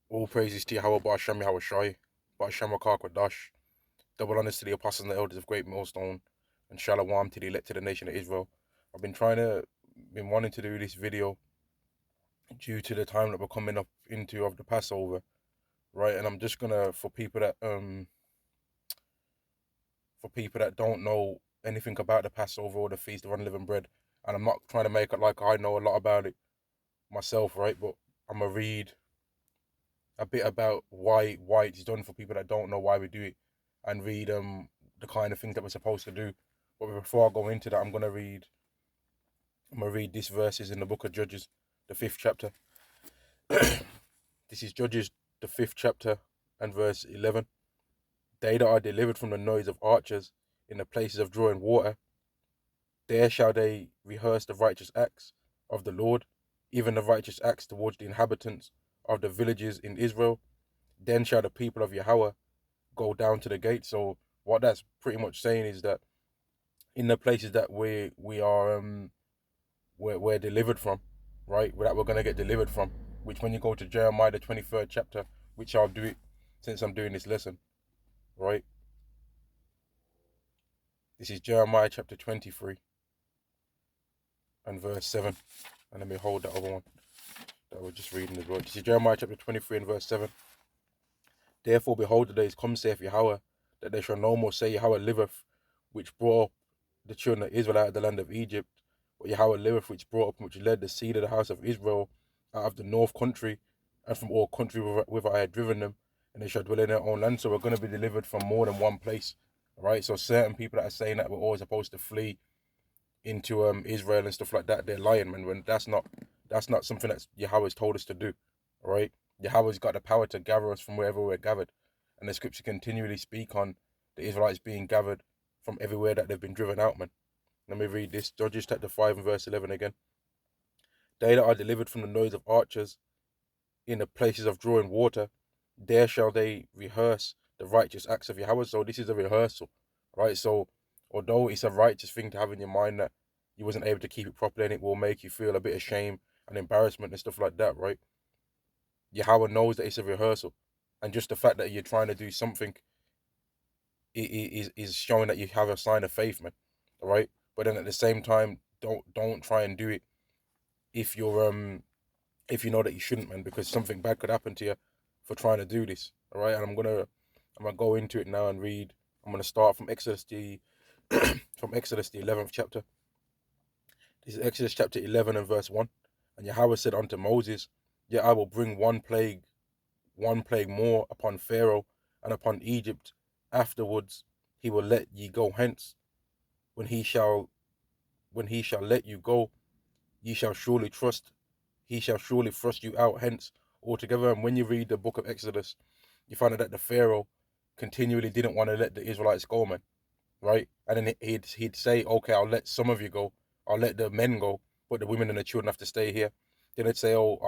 All praises to Yahweh Ba'Shem Yahweh Shai, Ba'Shem Dash. Double honors to the apostles and the elders of Great Millstone, and Shalom to the elected nation of Israel. I've been wanting to do this video due to the time that we're coming up into of the Passover, right? And I'm just gonna for people that don't know anything about the Passover or the Feast of Unleavened Bread, and I'm not trying to make it like I know a lot about it myself, right? But I'm gonna read a bit about why it's done for people that don't know why we do it, and read the kind of things that we're supposed to do. But before I go into that, I'm gonna read these verses in the book of Judges, the fifth chapter. This is Judges, the fifth chapter, and verse 11. They that are delivered from the noise of archers in the places of drawing water, there shall they rehearse the righteous acts of the Lord, even the righteous acts towards the inhabitants of the villages in Israel. Then shall the people of Yahweh go down to the gate. So what that's pretty much saying is that in the places that we are we're delivered from, right? That we're gonna get delivered from. Which when you go to Jeremiah the 23rd chapter, which I'll do it since I'm doing this lesson, right? This is Jeremiah chapter 23 and verse 7. And let me hold that other one that we're just reading as well. This is Jeremiah chapter 23 and verse 7. Therefore, behold, the days come, saith Yahweh, that they shall no more say Yahweh liveth, which brought up the children of Israel out of the land of Egypt, but Yahweh liveth, which brought up and which led the seed of the house of Israel out of the north country, and from all country whither I had driven them, and they shall dwell in their own land. So we're going to be delivered from more than one place, right? So certain people that are saying that we're always supposed to flee into Israel and stuff like that, they're lying, man. When that's not something that Yahweh's told us to do, right? Yahweh's got the power to gather us from wherever we're gathered, and the scripture continually speak on the Israelites being gathered from everywhere that they've been driven out, man. Let me read this, Judges chapter 5 and verse 11 again. They that are delivered from the noise of archers in the places of drawing water, there shall they rehearse the righteous acts of Yahweh. So this is a rehearsal, right? So although it's a righteous thing to have in your mind that you wasn't able to keep it properly and it will make you feel a bit of shame and embarrassment and stuff like that, right? Yahweh knows that it's a rehearsal. And just the fact that you're trying to do something is showing that you have a sign of faith, man. All right? But then at the same time, don't try and do it if if you know that you shouldn't, man, because something bad could happen to you for trying to do this. All right? And I'm gonna go into it now and read. I'm gonna start from Exodus the from Exodus the 11th chapter. This is Exodus chapter 11 and verse 1. And Yahweh said unto Moses, yet I will bring one plague more upon Pharaoh and upon Egypt. Afterwards he will let ye go hence. When he shall let you go, ye shall surely trust. He shall surely thrust you out hence altogether. And when you read the book of Exodus, you find out that the Pharaoh continually didn't want to let the Israelites go, man. Right? And then he'd say, okay, I'll let some of you go. I'll let the men go, but the women and the children have to stay here. Then he'd say, oh,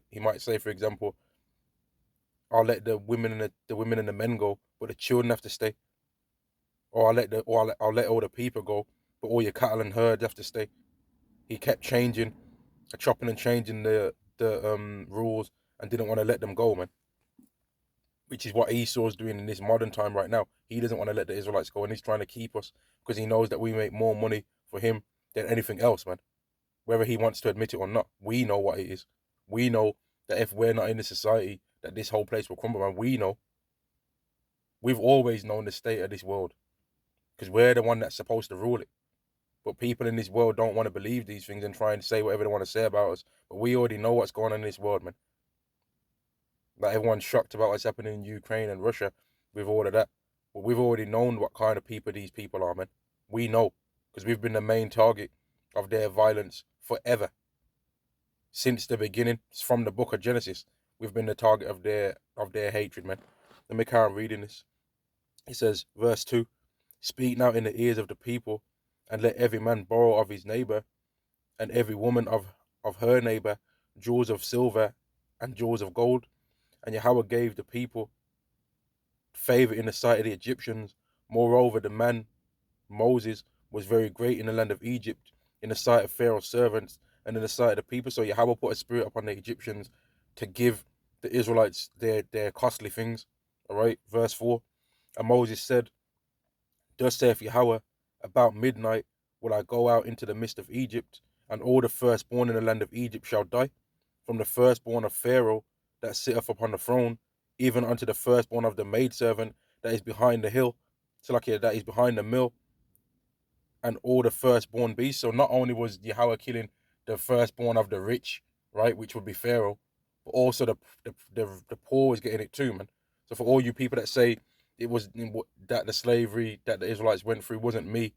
he might say, for example, I'll let the women and the women and the men go, but the children have to stay. Or I'll let all the people go, but all your cattle and herds have to stay. He kept changing, chopping and changing the rules, and didn't want to let them go, man. Which is what Esau's doing in this modern time right now. He doesn't want to let the Israelites go, and he's trying to keep us because he knows that we make more money for him than anything else, man. Whether he wants to admit it or not, we know what it is. We know that if we're not in the society, that this whole place will crumble, man. We know. We've always known the state of this world because we're the one that's supposed to rule it. But people in this world don't want to believe these things and try and say whatever they want to say about us. But we already know what's going on in this world, man. Like everyone's shocked about what's happening in Ukraine and Russia with all of that. But we've already known what kind of people these people are, man. We know because we've been the main target of their violence forever. Since the beginning, from the book of Genesis, we've been the target of their hatred, man. Let me carry on reading this. It says, verse 2, speak now in the ears of the people, and let every man borrow of his neighbor, and every woman of her neighbor, jewels of silver and jewels of gold. And Yahweh gave the people favor in the sight of the Egyptians. Moreover, the man Moses was very great in the land of Egypt, in the sight of Pharaoh's servants, and in the sight of the people. So Yahweh put a spirit upon the Egyptians to give the Israelites their costly things. All right, verse 4. And Moses said, thus saith Yahweh, about midnight will I go out into the midst of Egypt, and all the firstborn in the land of Egypt shall die, from the firstborn of Pharaoh that sitteth upon the throne, even unto the firstborn of the maidservant that is behind the hill, so like that is behind the mill, and all the firstborn beasts. So not only was Yahweh killing the firstborn of the rich, right, which would be Pharaoh, but also the poor was getting it too, man. So for all you people that say it was that the slavery that the Israelites went through wasn't me,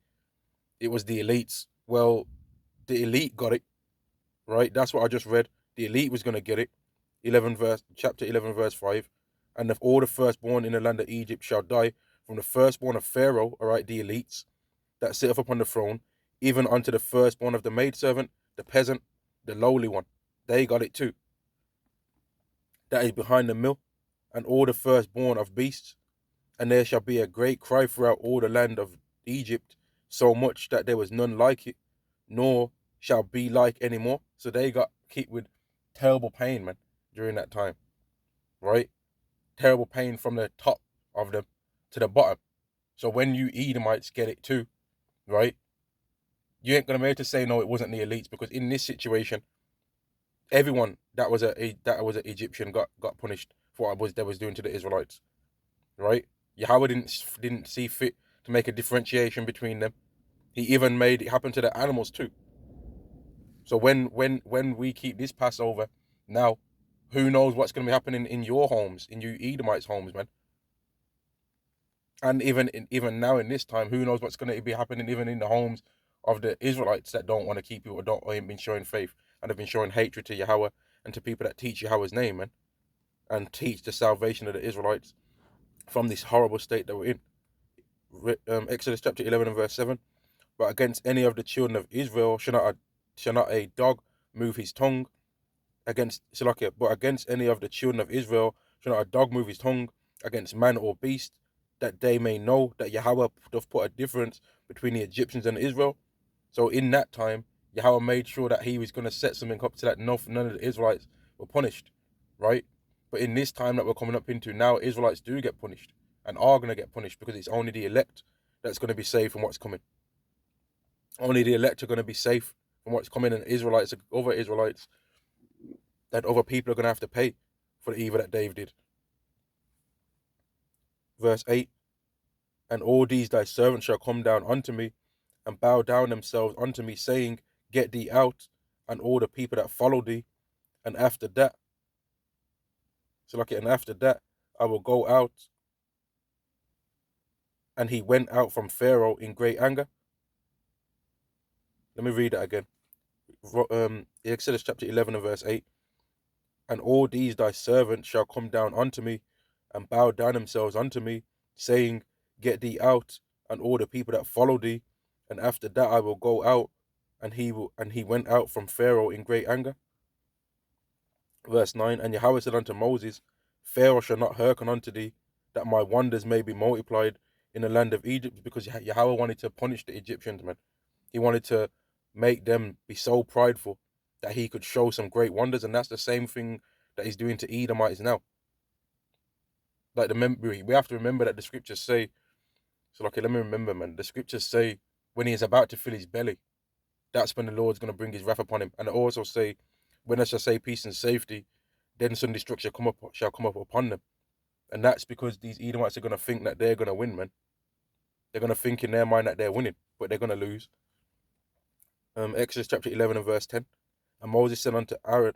it was the elites. Well, the elite got it, right? That's what I just read. The elite was gonna get it. Chapter 11, verse 5. And if all the firstborn in the land of Egypt shall die, from the firstborn of Pharaoh, all right, the elites, that sitteth upon the throne, even unto the firstborn of the maidservant, the peasant, the lowly one. They got it too. That is behind the mill, and all the firstborn of beasts. And there shall be a great cry throughout all the land of Egypt, so much that there was none like it, nor shall be like any more. So they got hit with terrible pain, man, during that time, right? Terrible pain from the top of them to the bottom. So when you Edomites get it too, right? You ain't gonna be able to say no, it wasn't the elites, because in this situation, everyone that was an Egyptian got punished for what they was doing to the Israelites, right? Yahweh didn't see fit to make a differentiation between them. He even made it happen to the animals too. So when we keep this Passover now, who knows what's gonna be happening in your homes, in you Edomites' homes, man? And even now in this time, who knows what's going to be happening even in the homes of the Israelites that don't want to keep you, or ain't been showing faith and have been showing hatred to Yahweh and to people that teach Yahweh's name, man, and teach the salvation of the Israelites from this horrible state that we're in. Exodus chapter 11 and verse 7. But against any of the children of Israel shall not a dog move his tongue, but against any of the children of Israel shall not a dog move his tongue against man or beast, that they may know that Yahweh doth put a difference between the Egyptians and Israel. So in that time, Yahweh made sure that he was going to set something up so that none of the Israelites were punished, right? But in this time that we're coming up into now, Israelites do get punished and are going to get punished, because it's only the elect that's going to be saved from what's coming. Only the elect are going to be safe from what's coming, and other Israelites, that other people are going to have to pay for the evil that Dave did. Verse 8. And all these thy servants shall come down unto me, and bow down themselves unto me, saying, Get thee out, and all the people that follow thee. And after that, I will go out. And he went out from Pharaoh in great anger. Let me read that again. Exodus chapter 11 and verse 8. And all these thy servants shall come down unto me, and bow down themselves unto me, saying, Get thee out, and all the people that follow thee. And after that I will go out. And he went out from Pharaoh in great anger. Verse 9. And Yahweh said unto Moses, Pharaoh shall not hearken unto thee, that my wonders may be multiplied in the land of Egypt. Because Yahweh wanted to punish the Egyptians, man. He wanted to make them be so prideful that he could show some great wonders. And that's the same thing that he's doing to Edomites now. Like we have to remember that the scriptures say, let me remember, man. The scriptures say when he is about to fill his belly, that's when the Lord's going to bring his wrath upon him. And it also say, when I shall say peace and safety, then some destruction shall come up upon them. And that's because these Edomites are going to think that they're going to win, man. They're going to think in their mind that they're winning, but they're going to lose. Exodus chapter 11 and verse 10. And Moses said unto Aaron,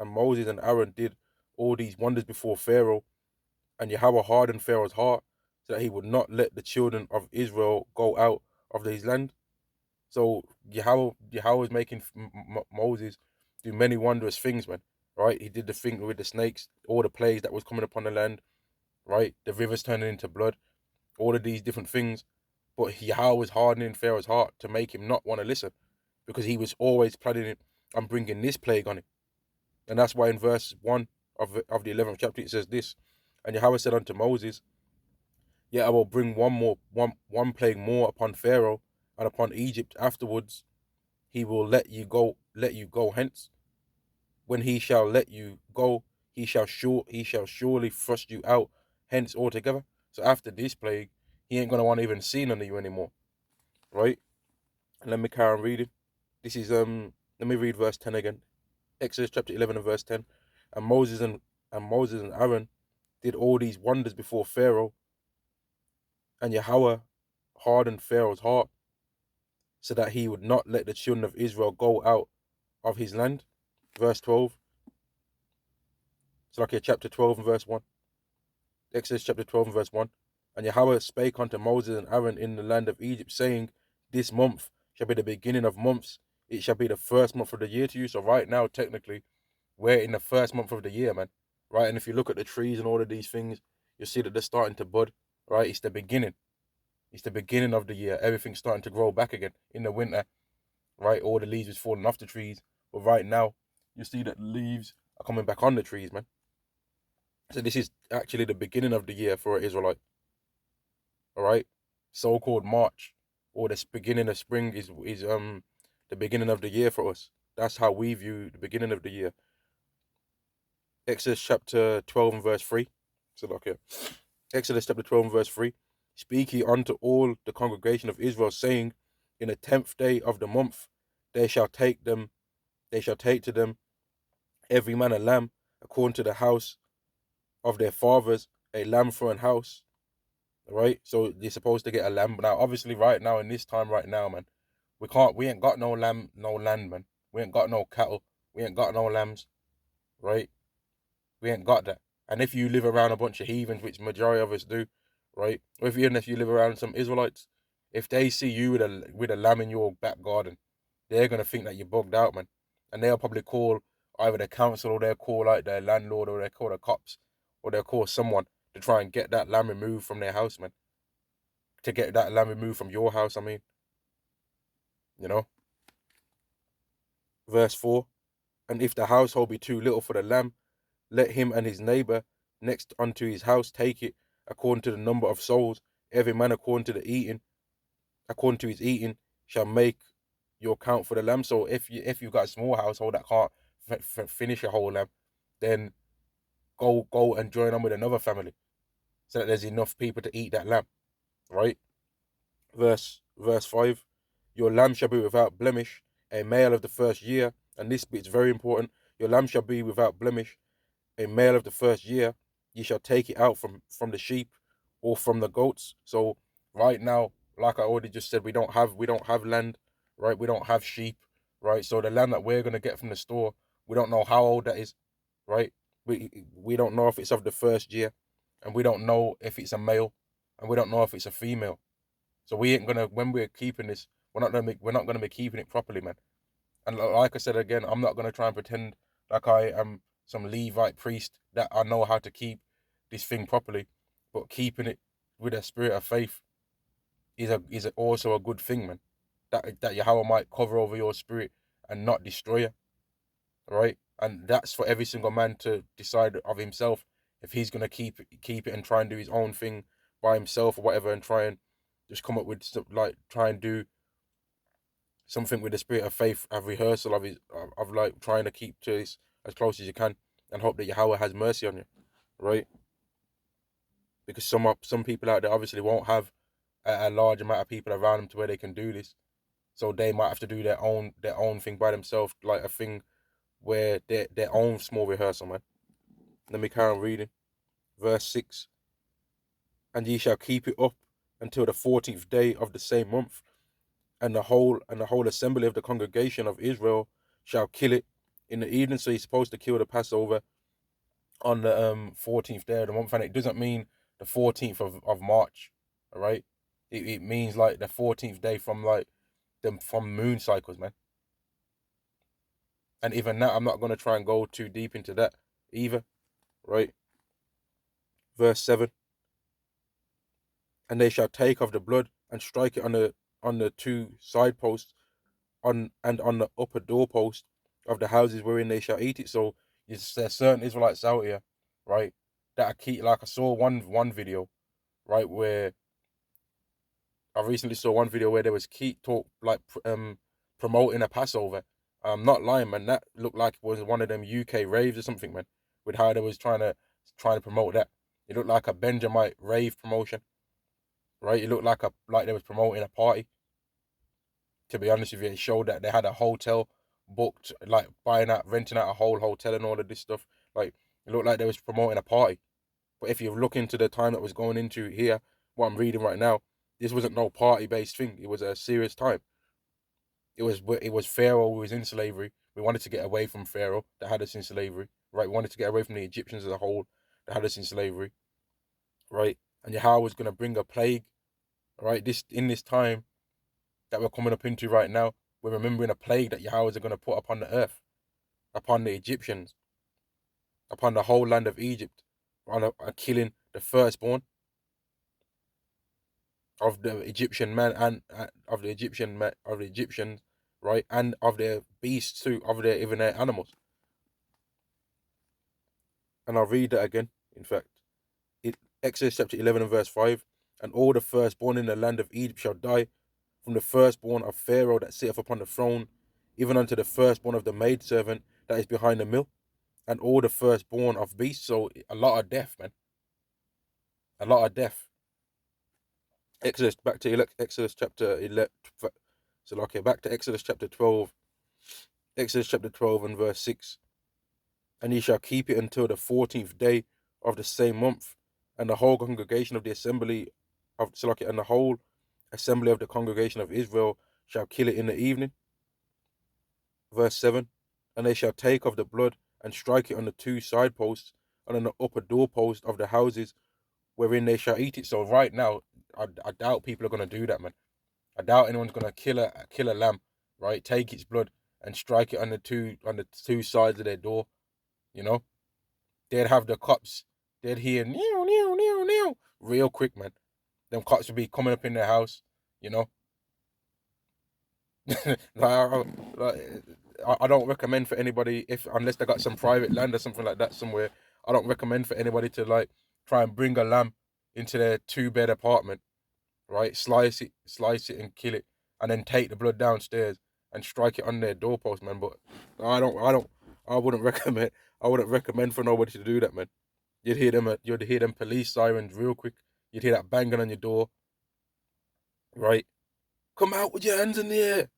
and Moses and Aaron did all these wonders before Pharaoh, and Yahweh hardened Pharaoh's heart, so that he would not let the children of Israel go out of his land. So Yahweh was making Moses do many wondrous things, man. Right? He did the thing with the snakes, all the plagues that was coming upon the land, right? The rivers turning into blood, all of these different things. But Yahweh was hardening Pharaoh's heart to make him not want to listen, because he was always planning on bringing this plague on him. And that's why in verse 1 of the 11th chapter it says this, and Yahweh said unto Moses, Yet I will bring one plague more upon Pharaoh and upon Egypt. Afterwards he will let you go hence. When he shall let you go, he shall surely thrust you out hence altogether. So after this plague, he ain't gonna want to even see none of you anymore, right? And let me carry on reading. This is let me read verse 10 again. Exodus chapter 11 and verse 10. And Moses and Aaron did all these wonders before Pharaoh, and Yahweh hardened Pharaoh's heart, so that he would not let the children of Israel go out of his land. Verse 12. So like here, chapter 12 and verse 1. Exodus chapter 12 and verse 1. And Yahweh spake unto Moses and Aaron in the land of Egypt, saying, This month shall be the beginning of months. It shall be the first month of the year to you. So right now, technically, we're in the first month of the year, man. Right? And if you look at the trees and all of these things, you'll see that they're starting to bud. Right? It's the beginning. It's the beginning of the year. Everything's starting to grow back again in the winter. Right? All the leaves is falling off the trees. But right now, you see that leaves are coming back on the trees, man. So this is actually the beginning of the year for an Israelite. All right? So-called March or the beginning of spring is the beginning of the year for us. That's how we view the beginning of the year. Exodus chapter 12 and verse 3. So look here. Exodus chapter 12 and verse 3. Speak ye unto all the congregation of Israel, saying, In the 10th day of the month they shall take to them every man a lamb, according to the house of their fathers, a lamb for an house. Right? So you're supposed to get a lamb. Now, obviously, right now, in this time right now, man, we ain't got no lamb, no land, man. We ain't got no cattle. We ain't got no lambs. Right? We ain't got that. And if you live around a bunch of heathens, which majority of us do, right? Or even if you live around some Israelites, if they see you with a lamb in your back garden, they're gonna think that you're bugged out, man. And they'll probably call either the council, or they'll call like their landlord, or they'll call the cops, or they'll call someone to try and get that lamb removed from their house, man. To get that lamb removed from your house, I mean. You know? Verse 4. And if the household be too little for the lamb, let him and his neighbor next unto his house take it, according to the number of souls. Every man according to his eating, shall make your count for the lamb. So if you've got a small household that can't finish a whole lamb, then go and join on with another family, so that there's enough people to eat that lamb. Right? Verse 5. Your lamb shall be without blemish, a male of the first year. And this bit's very important. Your lamb shall be without blemish, a male of the first year. Ye shall take it out from the sheep or from the goats. So right now, like I already just said, we don't have land, right? We don't have sheep, right? So the lamb that we're gonna get from the store, we don't know how old that is, right? We don't know if it's of the first year, and we don't know if it's a male, and we don't know if it's a female. So we ain't gonna, when we're keeping this, we're not gonna be keeping it properly, man. And like I said again, I'm not gonna try and pretend like I am some Levite priest that I know how to keep this thing properly. But keeping it with a spirit of faith is also a good thing, man. That Yahweh might cover over your spirit and not destroy you, right? And that's for every single man to decide of himself if he's gonna keep it and try and do his own thing by himself or whatever, and try and just come up with try and do something with the spirit of faith, a rehearsal of like trying to keep to this as close as you can, and hope that Yahweh has mercy on you, right? Because some people out there obviously won't have a large amount of people around them to where they can do this, so they might have to do their own thing by themselves, like a thing where their own small rehearsal, man. Let me carry on reading. Verse 6. And ye shall keep it up until the 14th day of the same month, and the whole assembly of the congregation of Israel shall kill it in the evening. So you're supposed to kill the Passover on the 14th day of the month, and it doesn't mean the 14th of March, all right? It means like the 14th day from from moon cycles, man. And even that, I'm not going to try and go too deep into that either, right? Verse 7. And they shall take of the blood and strike it on the two side posts on the upper doorpost of the houses wherein they shall eat it. So there's certain Israelites out here, right, that are keep, like I saw one video, right, where I recently saw one video where there was keep talk like promoting a Passover. I'm not lying, man. That looked like it was one of them UK raves or something, man. with how they was trying to promote that. It looked like a Benjamite rave promotion, right? It looked like they was promoting a party. To be honest with you, it showed that they had a hotel booked, like renting out a whole hotel and all of this stuff. Like it looked like they was promoting a party. But if you look into the time that was going into here, what I'm reading right now, this wasn't no party based thing. It was a serious time. It was Pharaoh who was in slavery. We wanted to get away from Pharaoh that had us in slavery, right? We wanted to get away from the Egyptians as a whole that had us in slavery, right? And Yahweh was gonna bring a plague, right? This time that we're coming up into right now, we're remembering a plague that Yahweh is gonna put upon the earth, upon the Egyptians, upon the whole land of Egypt, on killing the firstborn of the Egyptian man and of the Egyptians, right, and of their beasts too, of their even their animals. And I'll read that again. In fact, Exodus chapter 11 and verse 5. And all the firstborn in the land of Egypt shall die, from the firstborn of Pharaoh that sitteth upon the throne, even unto the firstborn of the maidservant that is behind the mill, and all the firstborn of beasts. So a lot of death, man. A lot of death. Back to Exodus chapter 11. So, okay, back to Exodus chapter 12. Exodus chapter 12 and verse 6. And ye shall keep it until the 14th day of the same month, and the whole congregation of the assembly of Salakia, and the whole assembly of the congregation of Israel shall kill it in the evening. Verse 7. And they shall take of the blood and strike it on the two side posts and on the upper doorpost of the houses wherein they shall eat it. So right now, I doubt people are going to do that, man. I doubt anyone's going to kill a lamb, right? Take its blood and strike it on the two sides of their door, you know? They'd have the cops, they'd hear neow, neow, neow, neow, real quick, man. Them cops would be coming up in their house, you know? I don't recommend for anybody, unless they got some private land or something like that somewhere, I don't recommend for anybody to like try and bring a lamb into their 2-bed apartment, right? Slice it and kill it, and then take the blood downstairs and strike it on their doorpost, man. But I wouldn't recommend for nobody to do that, man. You'd hear them police sirens real quick. You'd hear that banging on your door, right? Come out with your hands in the air.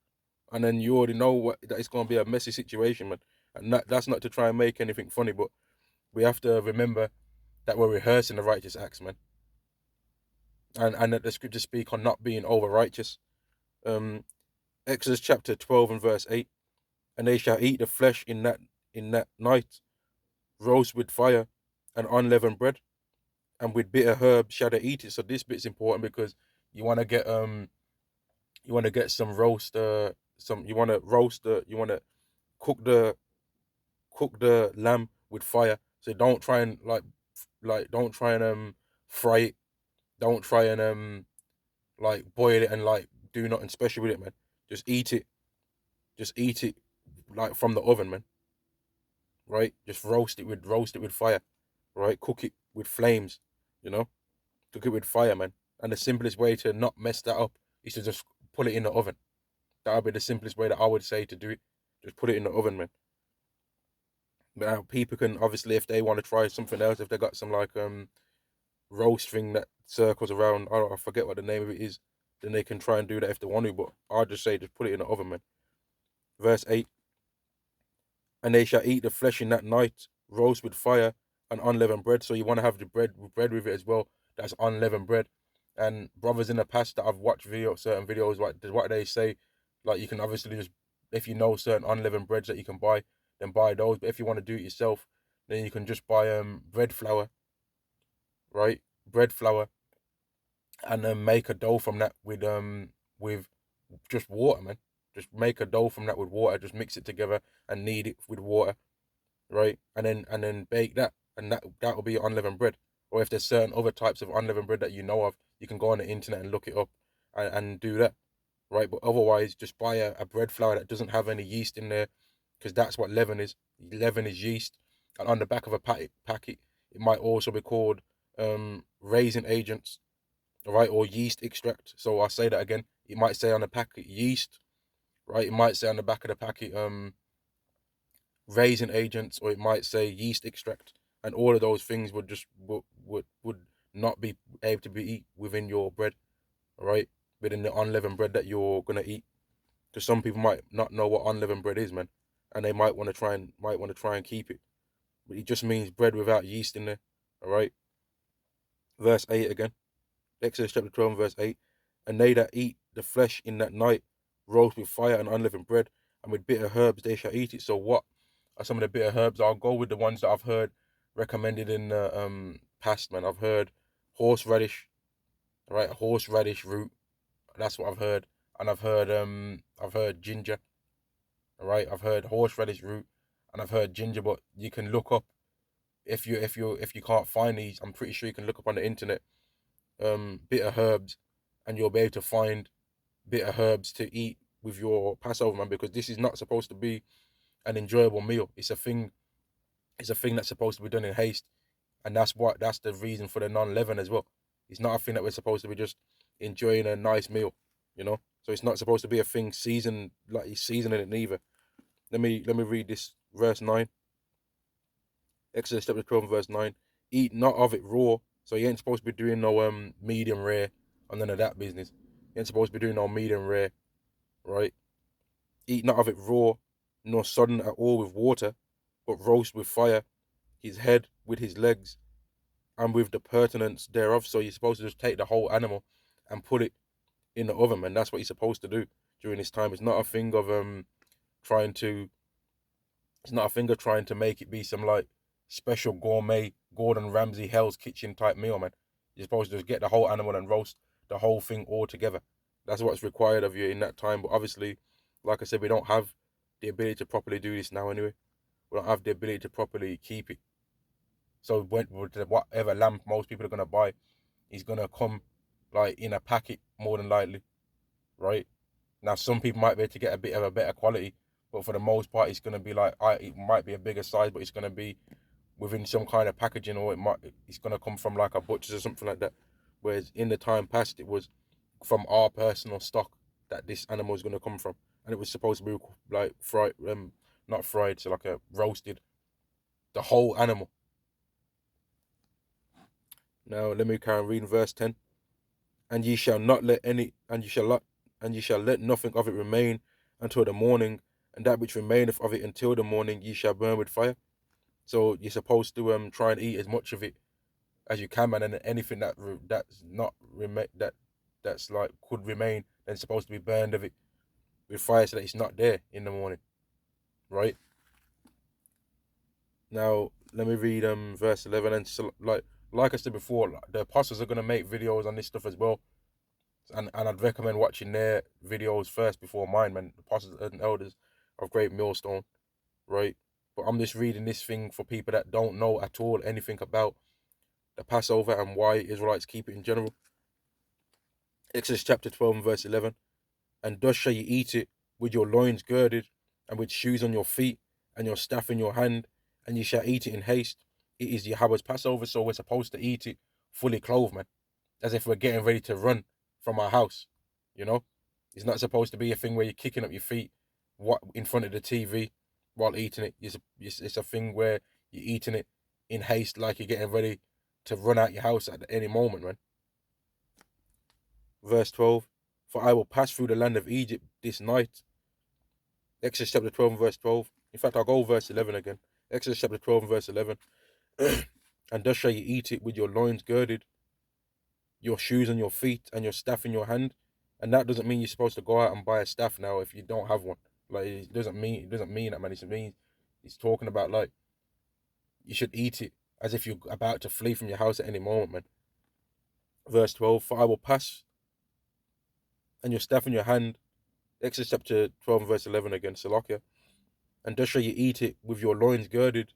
And then you already know that it's going to be a messy situation, man. And that's not to try and make anything funny, but we have to remember that we're rehearsing the righteous acts, man. And that the scriptures speak on not being over righteous. Exodus chapter 12 and verse 8. And they shall eat the flesh in that night, roast with fire and unleavened bread, and with bitter herbs shall they eat it. So this bit's important because you want to get some roast you want to cook the lamb with fire. So don't try and don't try and fry it. Don't try and like boil it and like do nothing special with it, man. Just eat it. Just eat it like from the oven, man. Right? Just roast it with fire. Right? Cook it with flames, you know? Cook it with fire, man. And the simplest way to not mess that up is to just put it in the oven. That would be the simplest way that I would say to do it. Just put it in the oven, man. Now people can obviously, if they want to try something else, if they got some like roast thing that circles around, I forget what the name of it is, then they can try and do that if they want to. But I'll just say just put it in the oven, man. Verse 8. And they shall eat the flesh in that night, roast with fire and unleavened bread. So you want to have the bread with it as well. That's unleavened bread. And brothers in the past that I've watched certain videos, like what they say, like you can obviously just, if you know certain unleavened breads that you can buy, then buy those. But if you want to do it yourself, then you can just buy bread flour, right? Bread flour, and then make a dough from that with just water, man. Just make a dough from that with water. Just mix it together and knead it with water, right? And then bake that, and that will be unleavened bread. Or if there's certain other types of unleavened bread that you know of, you can go on the internet and look it up and do that, right? But otherwise, just buy a bread flour that doesn't have any yeast in there, because that's what leaven is. Leaven is yeast. And on the back of a packet, it might also be called raisin agents, right? Or yeast extract. So I'll say that again. It might say on the packet yeast, right? It might say on the back of the packet raisin agents, or it might say yeast extract. and all of those things would just would not be able to be eat within your bread, all right, within the unleavened bread that you're gonna eat. Because some people might not know what unleavened bread is, man, and they might want to try and keep it. But it just means bread without yeast in there, all right. Verse 8 again. Exodus chapter 12, verse 8. And they that eat the flesh in that night roast with fire and unleavened bread, and with bitter herbs they shall eat it. So, what are some of the bitter herbs? I'll go with the ones that I've heard recommended in the past, man. I've heard horseradish, right? Horseradish root. That's what I've heard. And I've heard ginger, all right? I've heard horseradish root, and I've heard ginger, but you can look up if you can't find these, I'm pretty sure you can look up on the internet bitter herbs, and you'll be able to find bitter herbs to eat with your Passover, man, because this is not supposed to be an enjoyable meal. It's a thing that's supposed to be done in haste, and that's the reason for the non-leaven as well. It's not a thing that we're supposed to be just enjoying a nice meal, you know. So it's not supposed to be a thing seasoned like he's seasoning it neither. Let me read this verse 9. Exodus chapter 12 verse 9. Eat not of it raw. So you ain't supposed to be doing no medium rare or none of that business. You ain't supposed to be doing no medium rare, right? Eat not of it raw, nor sodden at all with water, but roast with fire his head with his legs and with the pertinence thereof. So you're supposed to just take the whole animal and put it in the oven, man. That's what you're supposed to do during this time. It's not a thing of trying to it's not a thing of trying to make it be some like special gourmet Gordon Ramsay Hell's Kitchen type meal, man. You're supposed to just get the whole animal and roast the whole thing all together. That's what's required of you in that time. But obviously, like I said, we don't have the ability to properly do this now anyway. We don't have the ability to properly keep it. So whatever lamb most people are gonna buy is gonna come like in a packet more than likely, right? Now some people might be able to get a bit of a better quality, but for the most part, it's gonna be like it might be a bigger size, but it's gonna be within some kind of packaging, or it's gonna come from like a butcher's or something like that. Whereas in the time past, it was from our personal stock that this animal is gonna come from, and it was supposed to be like fried, not fried, so like a roasted, the whole animal. Now let me carry on reading verse 10. And ye shall not let any, and ye shall let nothing of it remain until the morning, and that which remaineth of it until the morning ye shall burn with fire. So you're supposed to try and eat as much of it as you can, man, and anything that's not that's like could remain, then supposed to be burned of it with fire so that it's not there in the morning, right? Now let me read verse 11. And so, like I said before, the apostles are gonna make videos on this stuff as well, and I'd recommend watching their videos first before mine, man. The apostles and elders of Great Millstone, right? But I'm just reading this thing for people that don't know at all anything about the Passover and why Israelites keep it in general. Exodus chapter 12 and verse 11. And thus shall ye eat it, with your loins girded, and with shoes on your feet, and your staff in your hand, and ye shall eat it in haste. It is Yahweh's Passover, so we're supposed to eat it fully clothed, man, as if we're getting ready to run from our house, you know? It's not supposed to be a thing where you're kicking up your feet in front of the TV while eating it. It's a thing where you're eating it in haste, like you're getting ready to run out your house at any moment, man. Verse 12. For I will pass through the land of Egypt this night. Exodus chapter 12 and verse 12. In fact, I'll go verse 11 again. Exodus chapter 12 and verse 11. And thus shall you eat it with your loins girded, your shoes on your feet, and your staff in your hand. And that doesn't mean you're supposed to go out and buy a staff now if you don't have one. Like, it doesn't mean that, man. It means it's talking about like you should eat it as if you're about to flee from your house at any moment, man. Verse 12. For I will pass, and your staff in your hand. Exodus chapter 12 and verse 11 again, Salakia. And thus shall you eat it with your loins girded,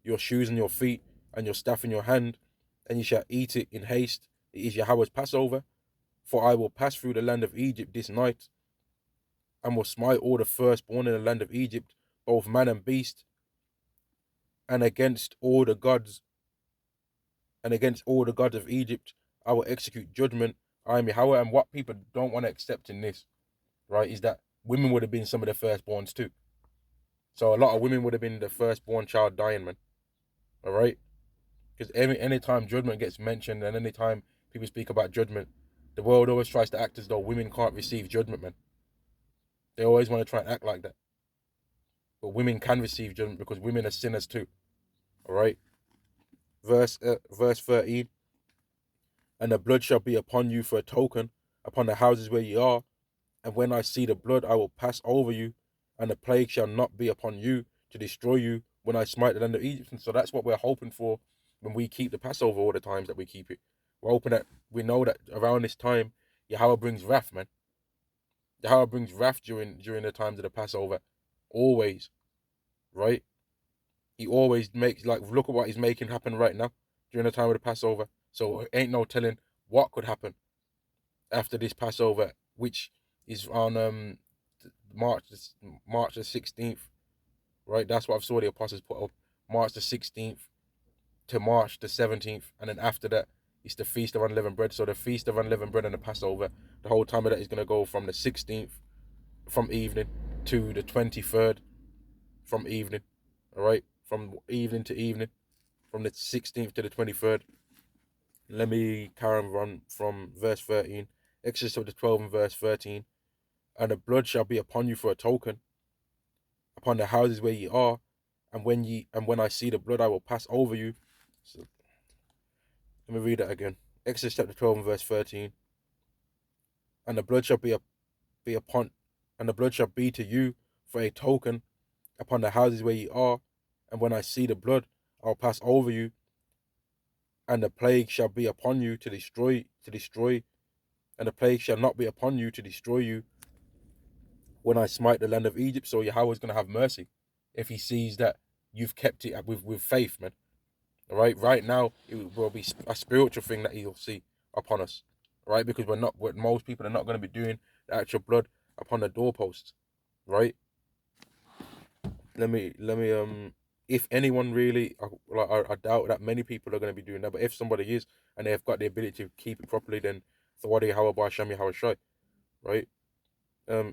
your shoes on your feet, and your staff in your hand, and you shall eat it in haste. It is Yahweh's Passover. For I will pass through the land of Egypt this night, and will smite all the firstborn in the land of Egypt, both man and beast, and against all the gods of Egypt I will execute judgment. I am Yahweh. And what people don't want to accept in this, right, is that women would have been some of the firstborns too. So a lot of women would have been the firstborn child dying, man. All right. Because any time judgment gets mentioned, and any time people speak about judgment, the world always tries to act as though women can't receive judgment, man. They always want to try and act like that. But women can receive judgment because women are sinners too. All right. Verse 13. And the blood shall be upon you for a token upon the houses where ye are. And when I see the blood, I will pass over you, and the plague shall not be upon you to destroy you when I smite the land of Egypt. And so that's what we're hoping for when we keep the Passover all the times that we keep it. We're hoping that we know that around this time, Yahweh brings wrath, man. Yahweh brings wrath during the times of the Passover. Always, right? He always makes, like, look at what he's making happen right now during the time of the Passover. So ain't no telling what could happen after this Passover, which is on March March the 16th, right? That's what I've saw the apostles put up. March the 16th to March the 17th, and then after that, it's the Feast of Unleavened Bread. So the Feast of Unleavened Bread and the Passover, the whole time of that is going to go from the 16th from evening to the 23rd from evening, all right? From evening to evening, from the 16th to the 23rd. Let me carry on from verse 13. Exodus chapter 12 and verse 13. And the blood shall be upon you for a token upon the houses where ye are, and when I see the blood, I will pass over you. So let me read that again. Exodus chapter 12 and verse 13. And the blood shall be upon, and the blood shall be to you for a token upon the houses where ye are, and when I see the blood, I'll pass over you, and the plague shall be upon you to destroy, and the plague shall not be upon you to destroy you when I smite the land of Egypt. So Yahweh's going to have mercy if he sees that you've kept it with faith, man. All right, right now it will be a spiritual thing that he'll see upon us, right? Because most people are not going to be doing the actual blood upon the doorposts, right? Let me if anyone really, I doubt that many people are going to be doing that, but if somebody is and they've got the ability to keep it properly, then Thawadi Hawa Ba Shami Hawashai, right?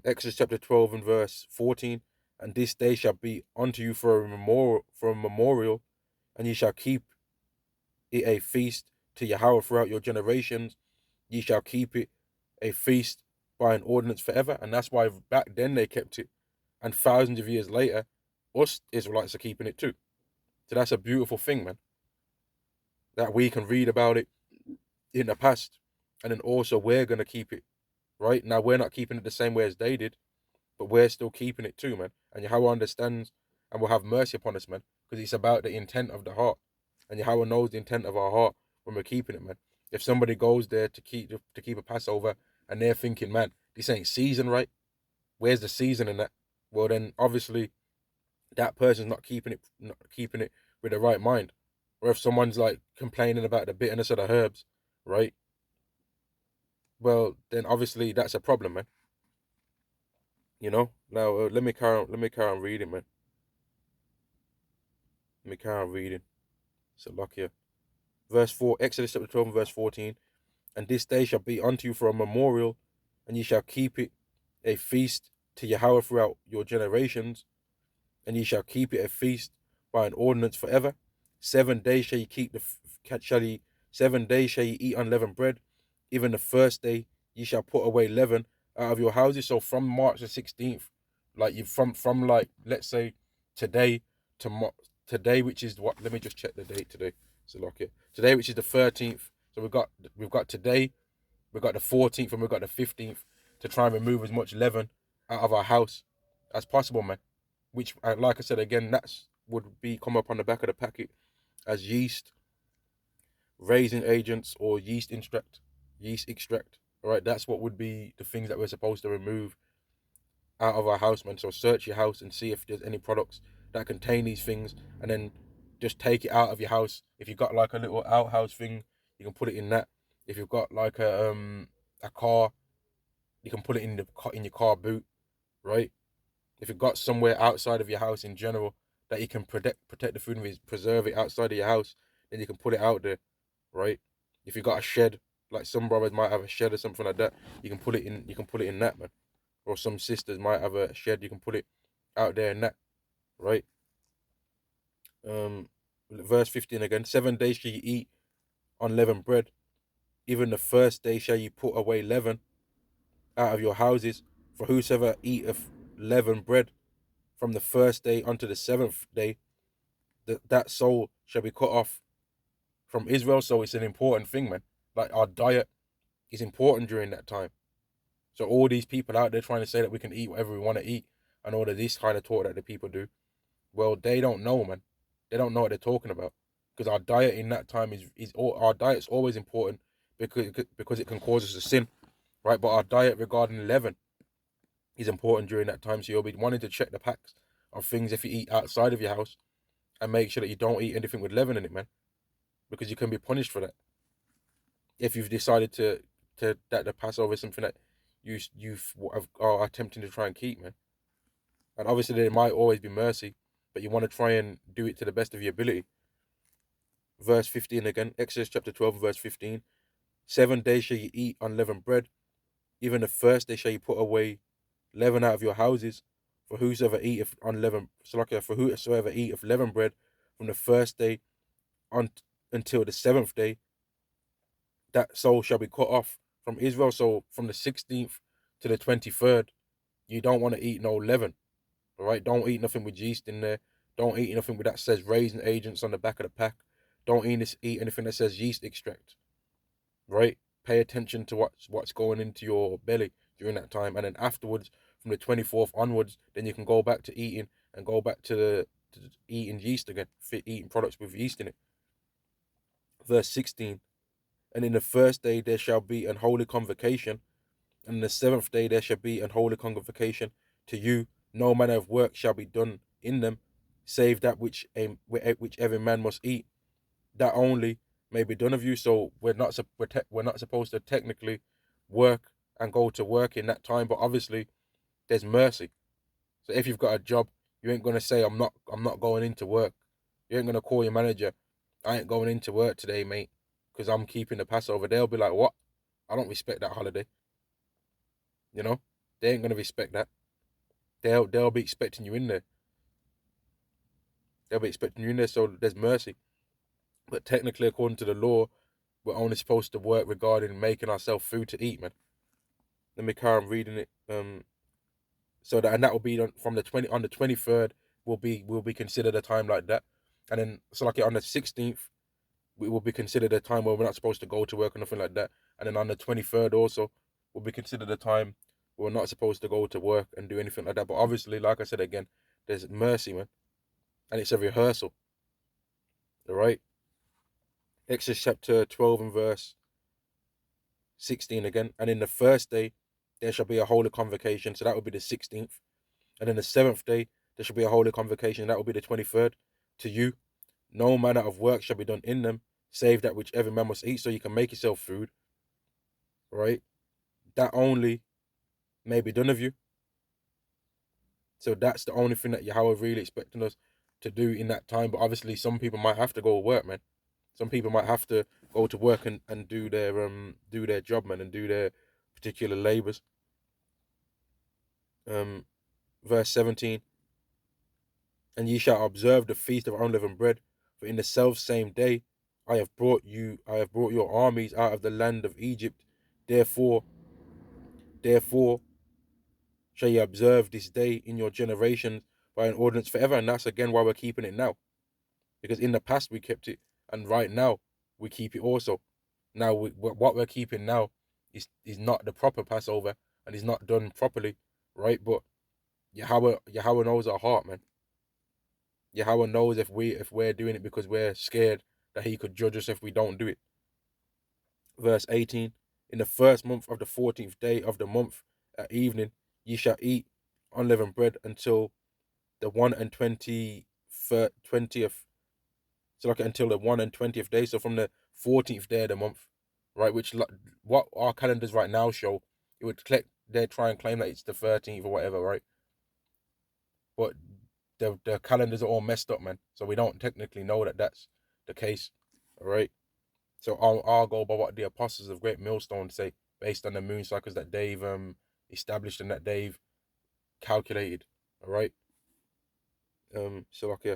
Exodus chapter 12 and verse 14. And this day shall be unto you for a memorial, and ye shall keep it a feast to Yahweh throughout your generations. Ye shall keep it a feast by an ordinance forever. And that's why back then they kept it. And thousands of years later, us Israelites are keeping it too. So that's a beautiful thing, man. That we can read about it in the past. And then also we're going to keep it, right? Now we're not keeping it the same way as they did, but we're still keeping it too, man. And Yahweh understands and will have mercy upon us, man, because it's about the intent of the heart. And Yahweh knows the intent of our heart when we're keeping it, man. If somebody goes there to keep a Passover and they're thinking, man, this ain't season, right? Where's the season in that? Well, then obviously that person's not keeping it with the right mind. Or if someone's like complaining about the bitterness of the herbs, right? Well, then obviously that's a problem, man. You know. Now let me carry on reading, man. Let me carry on reading. So look here. Verse 4, Exodus chapter 12 and verse 14. And this day shall be unto you for a memorial, and ye shall keep it a feast to Yahweh throughout your generations, and ye shall keep it a feast by an ordinance forever. 7 days shall ye keep 7 days shall ye eat unleavened bread. Even the first day ye shall put away leaven out of your houses. So from March the 16th, like you from like let's say today to today, which is what? Let me just check the date today. So look here. Today, which is the 13th. So we've got today, we've got the 14th, and we've got the 15th to try and remove as much leaven out of our house as possible, man. Which, like I said again, that's would be come up on the back of the packet as yeast, raising agents, or yeast extract. All right, that's what would be the things that we're supposed to remove out of our house, man. So search your house and see if there's any products that contain these things, and then just take it out of your house. If you've got like a little outhouse thing, you can put it in that. If you've got like a car, you can put it in your car boot, right? If you've got somewhere outside of your house in general that you can protect the food and preserve it outside of your house, then you can put it out there, right? If you've got a shed, like some brothers might have a shed or something like that, you can put it in. You can put it in that, man. Or some sisters might have a shed. You can put it out there in that, right? verse 15 again. 7 days shall you eat unleavened bread. Even the first day shall you put away leaven out of your houses. For whosoever eateth leavened bread from the first day unto the seventh day, that soul shall be cut off from Israel. So it's an important thing, man. Like, our diet is important during that time. So all these people out there trying to say that we can eat whatever we want to eat and all of this kind of talk that the people do, well, they don't know, man. They don't know what they're talking about, because our diet in that time is all, our diet's always important, because it can cause us to sin, right? But our diet regarding leaven is important during that time. So you'll be wanting to check the packs of things if you eat outside of your house, and make sure that you don't eat anything with leaven in it, man, because you can be punished for that if you've decided to that the Passover is something that are attempting to try and keep, man. And obviously there might always be mercy, but you want to try and do it to the best of your ability. Verse 15 again, Exodus chapter 12, verse 15. 7 days shall you eat unleavened bread. Even the first day shall you put away leaven out of your houses. For whosoever eateth unleavened, for whosoever eateth leavened bread from the first day until the seventh day, that soul shall be cut off from Israel. So from the 16th to the 23rd, you don't want to eat no leaven. All right, don't eat nothing with yeast in there. Don't eat nothing with that says raisin agents on the back of the pack. Don't eat anything that says yeast extract. Right? Pay attention to what's going into your belly during that time, and then afterwards, from the 24th onwards, then you can go back to eating and go back to eating yeast again, eating products with yeast in it. Verse 16. And in the first day there shall be an holy convocation, and in the seventh day there shall be an holy convocation to you. No manner of work shall be done in them, save that which every man must eat. That only may be done of you. So we're not supposed to technically work and go to work in that time, but obviously there's mercy. So if you've got a job, you ain't gonna say I'm not going into work. You ain't gonna call your manager, I ain't going into work today, mate, because I'm keeping the Passover. They'll be like, what? I don't respect that holiday. You know, they ain't gonna respect that. They'll be expecting you in there. They'll be expecting you in there. So there's mercy. But technically, according to the law, we're only supposed to work regarding making ourselves food to eat, man. Let me carry on reading it. So that will be from the 23rd will be considered a time like that, and then so like on the 16th, it will be considered a time where we're not supposed to go to work or nothing like that, and then on the 23rd also will be considered a time where we're not supposed to go to work and do anything like that. But obviously, like I said again, there's mercy, man, and it's a rehearsal. All right. Exodus chapter 12 and verse 16 again. And in the first day there shall be a holy convocation, so that will be the 16th. And in the seventh day there shall be a holy convocation, that will be the 23rd. To you, no manner of work shall be done in them, save that which every man must eat. So you can make yourself food, right? That only may be done of you. So that's the only thing that Yahweh really expecting us to do in that time. But obviously, some people might have to go to work, man. Some people might have to go to work and do their job, man, and do their particular labors. Verse 17. And ye shall observe the feast of unleavened bread, for in the self same day I have brought your armies out of the land of Egypt. Therefore shall ye observe this day in your generations by an ordinance forever. And that's again why we're keeping it now. Because in the past we kept it, and right now we keep it also. Now what we're keeping now is not the proper Passover, and is not done properly, right? But Yahweh knows our heart, man. Yahweh knows if we're doing it because we're scared that he could judge us if we don't do it. Verse 18. In the first month of the 14th day of the month at evening, ye shall eat unleavened bread until the 20th. So like until the 20th day. So from the 14th day of the month, right? Which what our calendars right now show, it would they try and claim that it's the 13th or whatever, right? But the calendars are all messed up, man. So we don't technically know that that's the case, all right? So I'll go by what the apostles of Great Millstone say, based on the moon cycles that they've established and that they've calculated, all right? So like, yeah.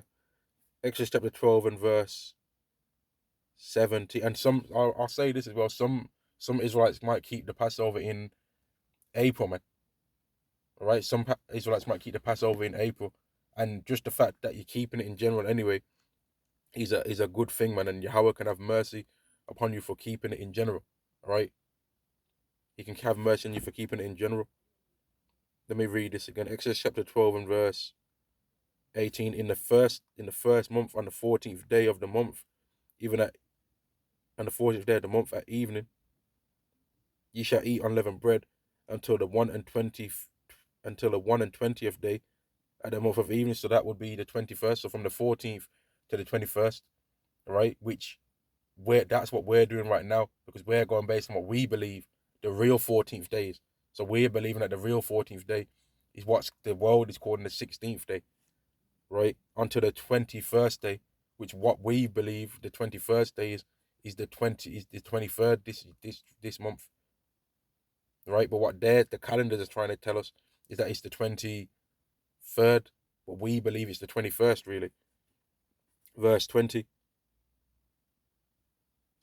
Exodus chapter 12 and verse 70. And some, I'll say this as well, some Israelites might keep the Passover in April, man. All right, some Israelites might keep the Passover in April, and just the fact that you're keeping it in general anyway is a good thing, man. And Yahweh can have mercy upon you for keeping it in general. All right, He can have mercy on you for keeping it in general. Let me read this again. Exodus chapter 12 and verse 18. In the first month, on the 14th day of the month, even at on the 14th day of the month at evening, ye shall eat unleavened bread until the 1 and 20th day at the month of evening. So that would be the 21st. So from the 14th to the 21st, right? That's what we're doing right now, because we're going based on what we believe the real 14th day is. So we're believing that the real 14th day is what the world is calling the 16th day, right? Until the 21st day, which what we believe the 21st day is the 23rd this month, right? But what the calendars is trying to tell us is that it's the 23rd, but we believe it's the 21st, really. Verse 20. It's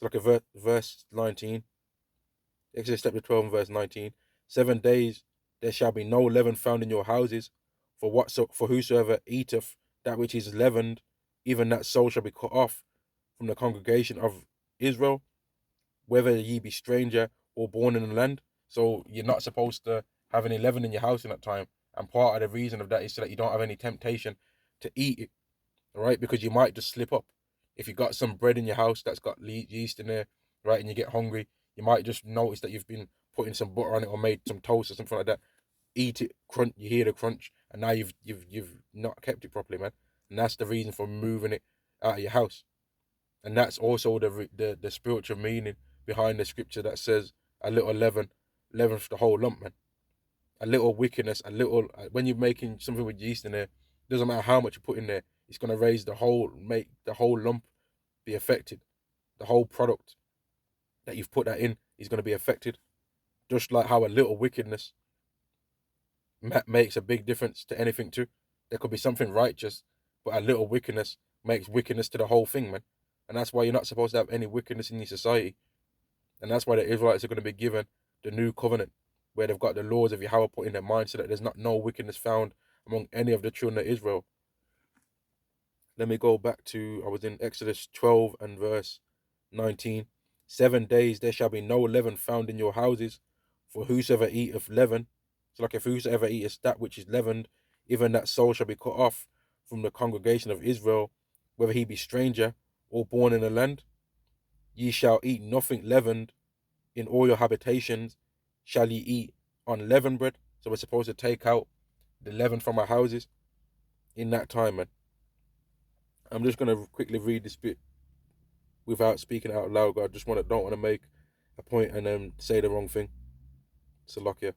like a verse 19. Exodus chapter 12 and verse 19. 7 days there shall be no leaven found in your houses, for whosoever eateth that which is leavened, even that soul shall be cut off from the congregation of Israel, whether ye be stranger or born in the land. So you're not supposed to have any leaven in your house in that time. And part of the reason of that is so that you don't have any temptation to eat it, right? Because you might just slip up. If you got some bread in your house that's got yeast in there, right, and you get hungry, you might just notice that you've been putting some butter on it or made some toast or something like that. Eat it, crunch. You hear the crunch, and now you've not kept it properly, man. And that's the reason for moving it out of your house. And that's also the spiritual meaning behind the scripture that says a little leaven leavens the whole lump, man. A little wickedness, when you're making something with yeast in there, doesn't matter how much you put in there, it's gonna make the whole lump be affected. The whole product that you've put that in is gonna be affected. Just like how a little wickedness makes a big difference to anything too. There could be something righteous, but a little wickedness makes wickedness to the whole thing, man. And that's why you're not supposed to have any wickedness in your society. And that's why the Israelites are going to be given the new covenant, where they've got the laws of Yahweh put in their mind, so that there's no wickedness found among any of the children of Israel. Let me go back to, I was in Exodus 12 and verse 19. 7 days there shall be no leaven found in your houses, for whosoever eateth leaven, so like if whosoever eateth that which is leavened, even that soul shall be cut off from the congregation of Israel, whether he be stranger or born in the land. Ye shall eat nothing leavened in all your habitations, shall ye eat unleavened bread. So we're supposed to take out the leaven from our houses in that time, man. I'm just going to quickly read this bit without speaking out loud. I just don't want to make a point and then say the wrong thing. So lock here.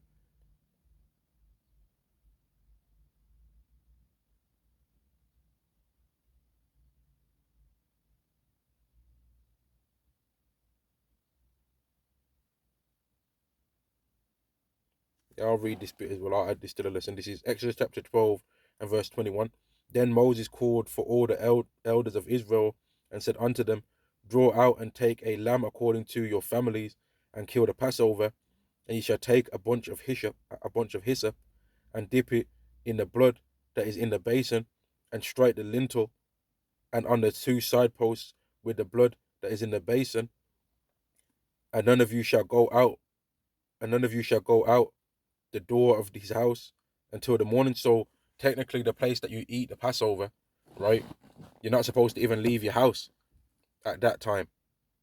Yeah, I'll read this bit as well. I'll add this to the lesson. This is Exodus chapter 12 and verse 21. Then Moses called for all the elders of Israel and said unto them, draw out and take a lamb according to your families, and kill the Passover, and ye shall take a bunch of hyssop, and dip it in the blood that is in the basin, and strike the lintel and on the two side posts with the blood that is in the basin, and none of you shall go out, the door of his house until the morning. So technically the place that you eat the Passover, right? You're not supposed to even leave your house at that time,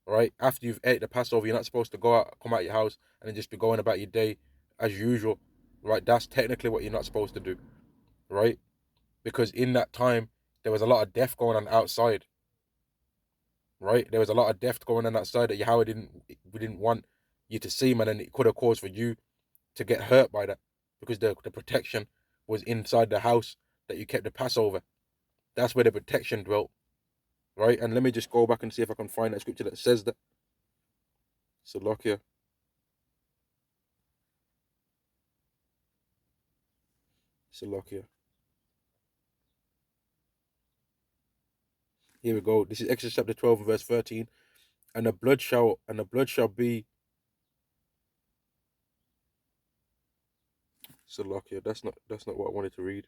right? After you've ate the Passover, you're not supposed to come out your house and then just be going about your day as usual, right? That's technically what you're not supposed to do, right? Because in that time, there was a lot of death going on outside, right? There was a lot of death going on outside that Yahweh we didn't want you to see, man, and it could have caused for you to get hurt by that, because the protection was inside the house that you kept the Passover. That's where the protection dwelt, right? And let me just go back and see if I can find that scripture that says that. So look here. So look here. Here we go. This is Exodus chapter 12 and verse 13. And the blood shall be Salakia. That's not what I wanted to read.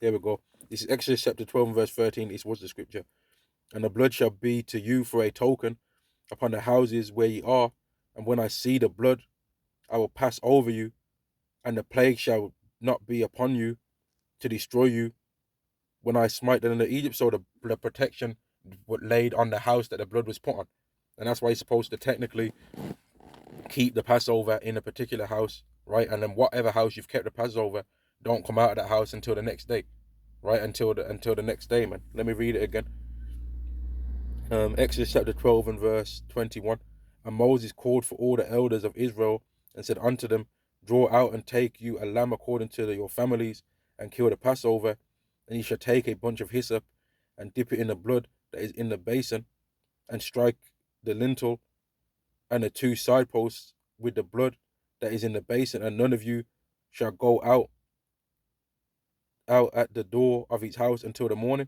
There we go. This is Exodus chapter 12 and verse 13. This was the scripture. And the blood shall be to you for a token upon the houses where ye are. And when I see the blood, I will pass over you, and the plague shall not be upon you to destroy you when I smite the land of Egypt. So the protection was laid on the house that the blood was put on. And that's why you're supposed to technically keep the Passover in a particular house, right? And then whatever house you've kept the Passover, don't come out of that house until the next day, right? Until the next day, man. Let me read it again. Exodus chapter 12 and verse 21. And Moses called for all the elders of Israel and said unto them, draw out and take you a lamb according to your families, and kill the Passover. And ye shall take a bunch of hyssop and dip it in the blood that is in the basin, and strike the lintel and the two side posts with the blood that is in the basin, and none of you shall go out at the door of each house until the morning.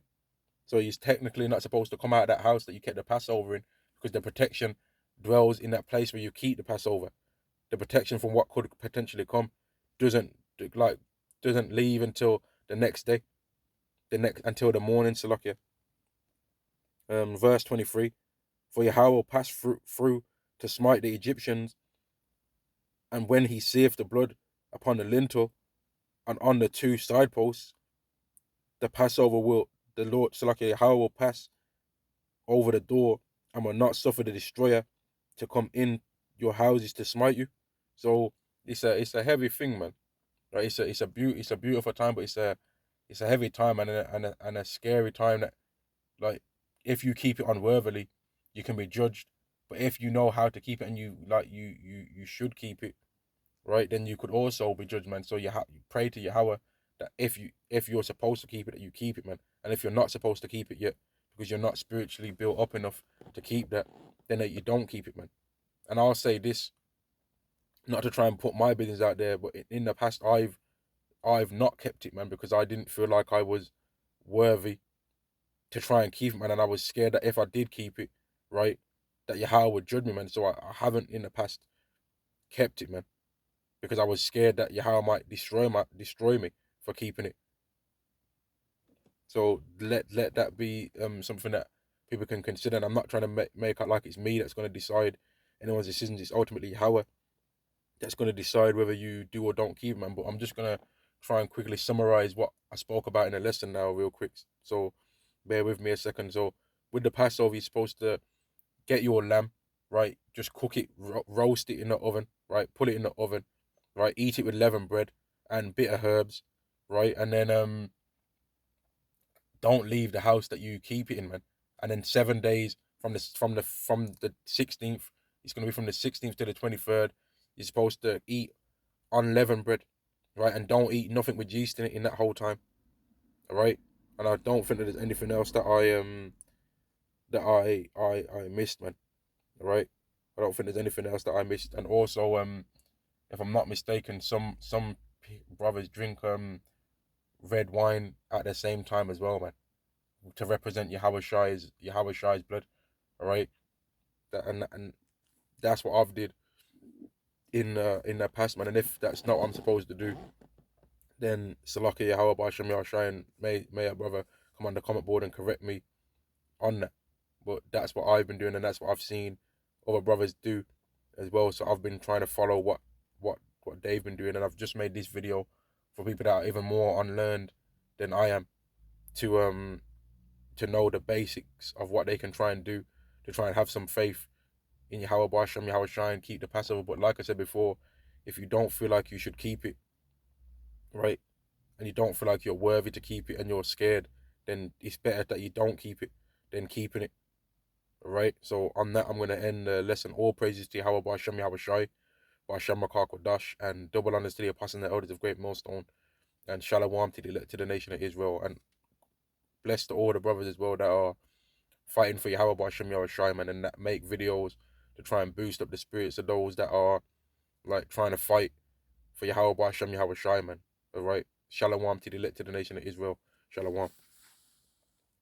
So he's technically not supposed to come out of that house that you kept the Passover in, because the protection dwells in that place where you keep the Passover. The protection from what could potentially come doesn't doesn't leave until the next day, until the morning. Salakia. Verse 23. For Yahweh will pass through to smite the Egyptians, and when he seeth the blood upon the lintel and on the two side posts, the Lord Salakia Yahweh will pass over the door and will not suffer the destroyer to come in your houses to smite you. So it's a heavy thing, man. Right? It's a beautiful time, but it's a heavy time and a scary time that, like, if you keep it unworthily, you can be judged. But if you know how to keep it and you should keep it, right, then you could also be judged, man. So you pray to Yahweh that if you're supposed to keep it, that you keep it, man. And if you're not supposed to keep it yet, because you're not spiritually built up enough to keep that, then that you don't keep it, man. And I'll say this, not to try and put my business out there, but in the past, I've not kept it, man, because I didn't feel like I was worthy to try and keep it, man. And I was scared that if I did keep it, right, that Yahweh would judge me, man. So I haven't in the past kept it, man, because I was scared that Yahweh might destroy me for keeping it. So let that be something that people can consider. And I'm not trying to make out like it's me that's going to decide anyone's decisions. It's ultimately Yahweh that's going to decide whether you do or don't keep, man. But I'm just going to try and quickly summarize what I spoke about in the lesson now real quick. So bear with me a second. So with the Passover, you're supposed to get your lamb, right? Just cook it, roast it in the oven, right? Put it in the oven, right? Eat it with leavened bread and bitter herbs, right? And then don't leave the house that you keep it in, man. And then 7 days from the 16th, it's gonna be from the 16th to the 23rd. You're supposed to eat unleavened bread, right? And don't eat nothing with yeast in it in that whole time, all right? And I don't think that there's anything else that I missed, man. All right, I don't think there's anything else that I missed. And also, if I'm not mistaken, some brothers drink red wine at the same time as well, man, to represent Yahweh Shai's blood. All right, and that's what I've did in the past, man. And if that's not what I'm supposed to do, then Salaki Yahweh Basham Yahshai, and may a brother come on the comment board and correct me on that. But that's what I've been doing, and that's what I've seen other brothers do as well. So I've been trying to follow what they've been doing, and I've just made this video for people that are even more unlearned than I am to know the basics of what they can try and do to try and have some faith in Yahweh Basham, Yahweh Shine, keep the Passover. But like I said before, if you don't feel like you should keep it, right, and you don't feel like you're worthy to keep it and you're scared, then it's better that you don't keep it than keeping it. Right, so on that, I'm going to end the lesson. All praises to Yahweh Basham, Yahweh Shai, Basham Makakodash, and double honors to the apostles and the elders of Great Millstone, and Shalom to the nation of Israel, and bless to all the brothers as well that are fighting for Yahweh Basham, Yahweh Shai, man, and that make videos to try and boost up the spirits of those that are like trying to fight for Yahweh Hashem Yahweh Shai, man. All right. Shalom to the elect to the nation of Israel. Shalom.